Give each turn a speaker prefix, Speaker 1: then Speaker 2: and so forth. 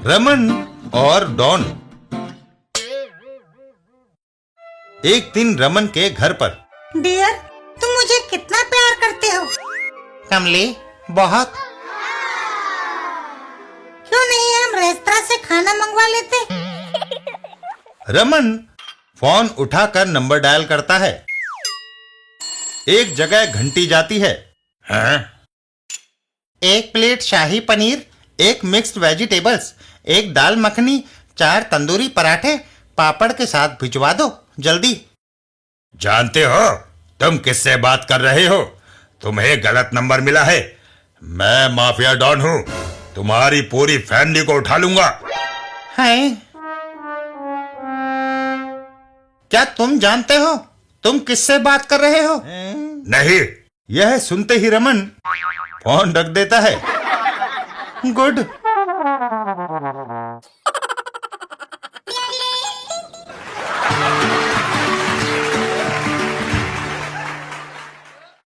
Speaker 1: रमन और डॉन। एक दिन रमन के घर पर।
Speaker 2: डियर, तुम मुझे कितना प्यार करते हो।
Speaker 1: कमली, बहुत।
Speaker 2: क्यों नहीं हम रेस्तरां से खाना मंगवा लेते।
Speaker 1: रमन फोन उठाकर नंबर डायल करता है। एक जगह घंटी जाती है। हाँ? एक प्लेट शाही पनीर, एक मिक्स्ड वेजिटेबल्स, एक दाल मखनी, 4 तंदूरी पराठे पापड़ के साथ भिजवा दो जल्दी। जानते हो तुम किससे बात कर रहे हो? तुम्हें गलत नंबर मिला है। मैं माफिया डॉन हूँ, तुम्हारी पूरी फैमिली को उठा लूंगा। है? क्या तुम जानते हो तुम किससे बात कर रहे हो? नहीं। यह सुनते ही रमन फोन रख देता है। गुड।